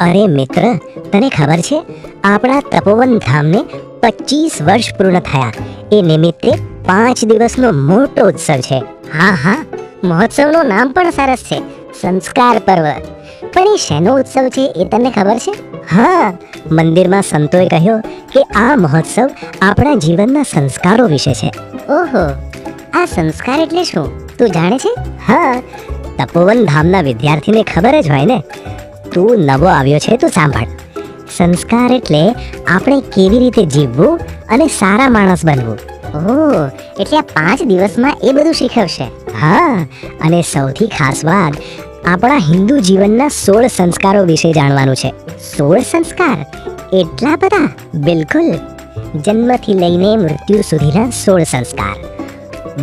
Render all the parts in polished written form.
અરે મિત્ર, તને ખબર છે આપણા તપોવન ધામને 25 વર્ષ પૂર્ણ થયા. એ નિમિત્તે 5 દિવસનો મોટો ઉત્સવ છે. હા, મહોત્સવનું નામ પણ સરસ છે, સંસ્કાર પર્વ. પણ એ શેનો ઉત્સવ છે એ તને ખબર છે? હા, મંદિરમાં સંતોએ કહ્યું કે આ મહોત્સવ આપણા જીવનના સંસ્કારો વિશે છે. ઓહો, આ સંસ્કાર એટલે શું તું જાણે છે? હા, તપોવન ધામના વિદ્યાર્થીને ખબર જ હોય ને. તું નવો આવ્યો છે, તું સાંભળ. સંસ્કાર એટલે આપણે કેવી રીતે જીવવું અને સારા માણસ બનવું. ઓહ, એટલે આ 5 દિવસમાં એ બધું શીખવશે. હા, અને સૌથી ખાસ વાત, આપણા હિન્દુ જીવનના 16 સંસ્કારો વિશે જાણવાનું છે. 16 સંસ્કાર? એટલા બધા? બિલકુલ. જન્મથી લઈને મૃત્યુ સુધીના 16 સંસ્કાર.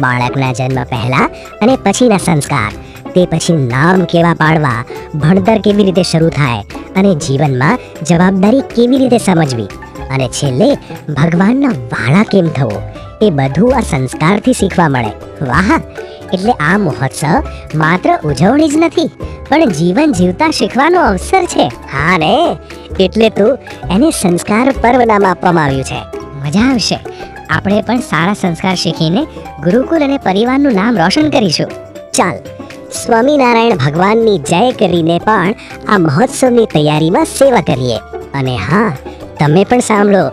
બાળકના જન્મ પહેલા અને પછીના સંસ્કાર, તે પછી નામ કેવા પાડવા, ભણતર કેવી રીતે શરૂ થાય અને જીવનમાં જવાબદારી કેવી રીતે સમજવી, અને છેલ્લે ભગવાનના વાળા કેમ થવો, એ બધું આ સંસ્કારથી શીખવા મળે. વાહ! એટલે આ મહોત્સવ માત્ર ઉજવણી જ નથી, પણ જીવન જીવતા શીખવાનો અવસર છે. હા ને, એટલે તો એને સંસ્કાર પર્વ નામ આપવામાં આવ્યું છે. મજા આવશે. આપણે પણ સારા સંસ્કાર શીખીને ગુરુકુલ અને પરિવારનું નામ રોશન કરીશું. ચાલ, સ્વામિનારાયણ ભગવાનની જય કરીને પણ આ મહોત્સવની તૈયારીમાં સેવા કરીએ. અને હા, તમે પણ સાંભળો,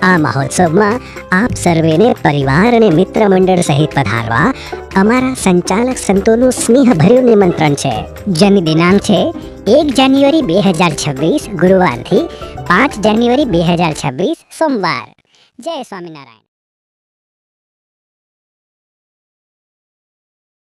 આ મહોત્સવમાં આપ સર્વેને પરિવાર અને મિત્ર મંડળ સહિત પધારવા અમારા સંચાલક સંતોનું સ્નેહભર્યું નિમંત્રણ છે. જન્મ દિનાંક છે 1 જાન્યુઆરી 2026 ગુરુવારથી 5 જાન્યુઆરી 2026 સોમવાર. જય સ્વામિનારાયણ.